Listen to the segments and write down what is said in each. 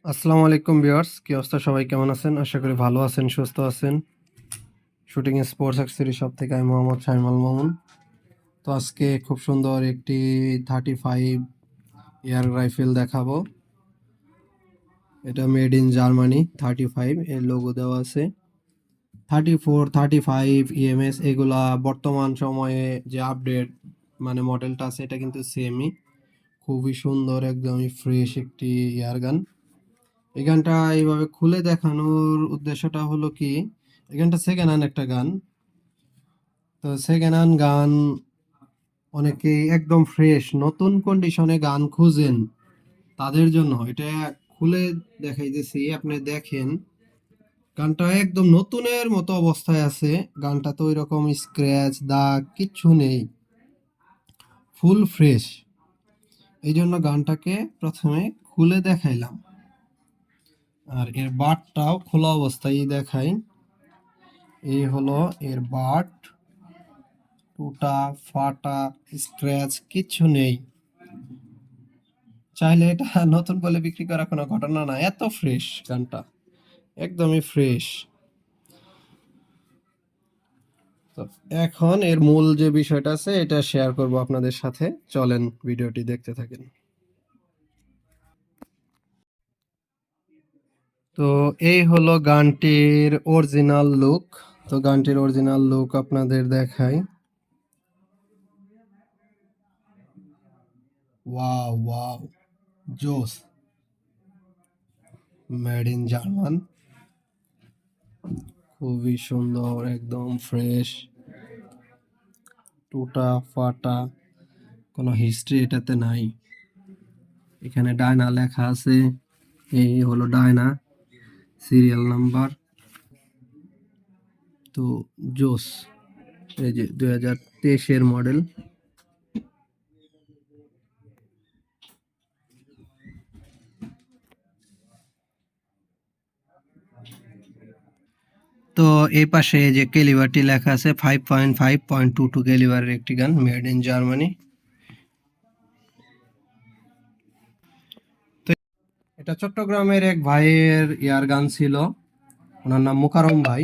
আসসালামু আলাইকুম ভিউয়ার্স, কি অবস্থা? সবাই কেমন আছেন? আশা করি ভালো আছেন, সুস্থ আছেন। শুটিং স্পোর্টস অ্যাক্সেসরিজ শপ থেকে আমি মোহাম্মদ শামিম আল মামুন। তো আজকে খুব সুন্দর একটি 35 এয়ার রাইফেল দেখাবো। এটা মেড ইন জার্মানি। 35 এর লোগো দেওয়া আছে। 34, 35 ইএমএস এগুলা বর্তমান সময়ে যে আপডেট মানে মডেলটা আছে এটা কিন্তু সেমই। খুবই সুন্দর, একদমই ফ্রেশ একটি এয়ার গান। এই গানটা এইভাবে খুলে দেখানোর উদ্দেশ্যটা হলো কি, এই গানটা সেকেন্ড হ্যান্ড একটা গান। তো সেকেন্ড হ্যান্ড গান অনেকেই একদম ফ্রেশ নতুন কন্ডিশনে গান খুঁজেন, তাদের জন্য এটা খুলে দেখাইতেছি। আপনি দেখেন, গানটা একদম নতুনের মতো অবস্থায় আছে। গানটা তো ওই রকম স্ক্র্যাচ দাগ কিচ্ছু নেই, ফুল ফ্রেশ। এই জন্য গানটাকে প্রথমে খুলে দেখাইলাম, আর এর বাটটাও খোলা অবস্থায় দেখাই। এই হলো এর বাট, টুটা ফাটা স্ক্র্যাচ কিচ্ছু নেই। চাইলে এটা নতুন বলে বিক্রি করা কোনো ঘটনা না, এত ফ্রেশ গানটা, একদমই ফ্রেশ। তো এখন এর মূল যে বিষয়টা আছে এটা শেয়ার করব আপনাদের সাথে, চলেন ভিডিওটি দেখতে থাকেন। তো এই হলো গানটির অরিজিনাল লুক। তো গানটির অরিজিনাল লুক আপনাদের দেখাই। ওয়াও ওয়াও, জোস, মেড ইন জার্মান। খুবই সুন্দর, একদম ফ্রেশ, টুটা ফাটা কোনো হিস্ট্রি এটাতে নাই। এখানে ডায়না লেখা আছে, এই হলো ডায়না সিরিয়াল নাম্বার। তো জোস, এই যে 2023-এর মডেল। তো এই পাশে যে ক্যালিবারটি লেখা আছে 5.5.22 ক্যালিবারের একটি গান, মেড ইন জার্মানি। তো এটা চট্টগ্রামের এক ভাইয়ের ইয়ার গান ছিল, ওনার নাম মোকারম ভাই।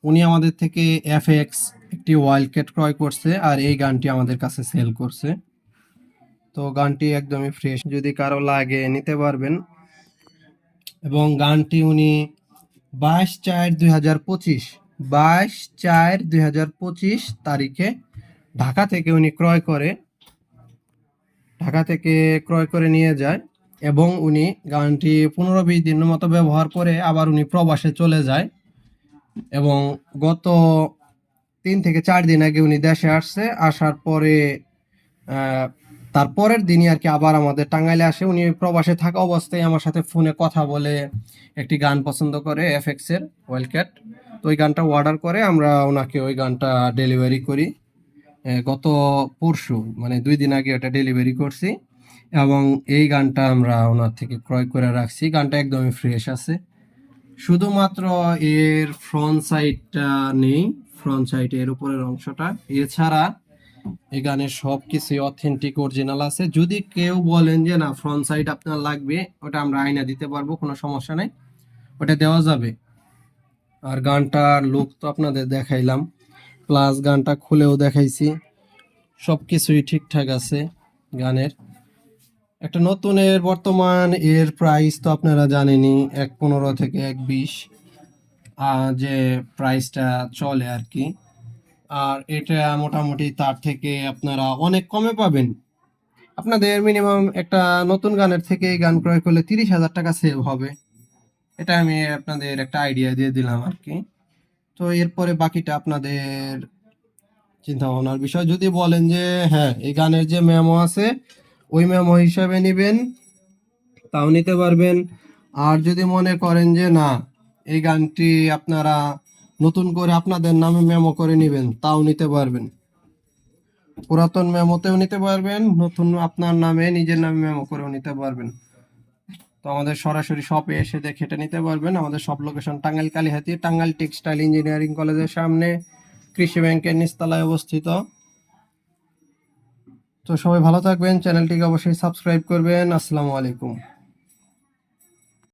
উনি আমাদের থেকে এফএক্স একটি ওয়াইল্ড ক্যাট ক্রয় করছে, আর এই গানটি আমাদের কাছে সেল করছে। তো গানটি একদমই ফ্রেশ, যদি কারো লাগে নিতে পারবেন। এবং গানটি উনি 22/4/2025 22/4/2025 তারিখে ঢাকা থেকে উনি ঢাকা থেকে ক্রয় করে নিয়ে যায়। এবং উনি গানটি 15-20 দিনের মতো ব্যবহার করে আবার উনি প্রবাসে চলে যায়। এবং গত 3 থেকে 4 দিন আগে উনি দেশে আসছে। আসার পরে তারপরের দিনই আর কি আবার আমাদের টাঙ্গাইলে আসে। উনি প্রবাসে থাকা অবস্থায় আমার সাথে ফোনে কথা বলে একটি গান পছন্দ করে, এফএক্স এর ওয়েলক্যাট। তো ওই গানটা অর্ডার করে আমরা ওনাকে ওই গানটা ডেলিভারি করি। গত পরশু মানে 2 দিন আগে ওটা ডেলিভারি করছি। এবং এই গানটা আমরা ওনার থেকে ক্রয় করে রাখছি। গানটা একদমই ফ্রেশ আছে, শুধুমাত্র এর ফ্রন্ট সাইডটা নেই, ফ্রন্ট সাইড এর উপরের অংশটা। এছাড়া এই গানের সব কিছুই অথেন্টিক অরিজিনাল আছে। যদি কেউ বলেন যে না ফ্রন্ট সাইড আপনার লাগবে, ওটা আমরা আয়না দিতে পারবো, কোনো সমস্যা নেই, ওটা দেওয়া যাবে। আর গানটার লুক তো আপনাদের দেখাইলাম, প্লাস গানটা খুলেও দেখাইছি, সব কিছুই ঠিকঠাক আছে গানের। একটা নতুনের বর্তমান এর প্রাইস তো আপনারা জানেনই, 1.15 থেকে 1.20 যে প্রাইসটা চলে আর কি। আর এটা মোটামুটি তার থেকে আপনারা অনেক কমে পাবেন। আপনাদের মিনিমাম একটা নতুন গানের থেকে এই গান ক্রয় করলে 30,000 টাকা সেভ হবে। এটা আমি আপনাদের একটা আইডিয়া দিয়ে দিলাম আর কি। তো এরপরে বাকিটা আপনাদের চিন্তা ভাবনার বিষয়। যদি বলেন যে হ্যাঁ এই গানের যে মেমো আছে ওই মেমো হিসাবে নেবেন, তাও নিতে পারবেন। আর যদি মনে করেন যে না এই গানটি আপনারা নতুন করে আপনাদের নামে মেমো করে নেবেন, তাও নিতে পারবেন। পুরাতন মেমোতেও নিতে পারবেন, নতুন আপনার নামে নিজের নামে মেমো করেও নিতে পারবেন। তো আমাদের সরাসরি শপে এসে দেখে এটা নিতে পারবেন। আমাদের shop location Tangail Kalihati, Tangail textile engineering কলেজের সামনে, কৃষি ব্যাংকের নিচতলায় অবস্থিত। তো সবাই ভালো থাকবেন, চ্যানেলটিকে অবশ্যই সাবস্ক্রাইব করবেন। আসসালামু আলাইকুম।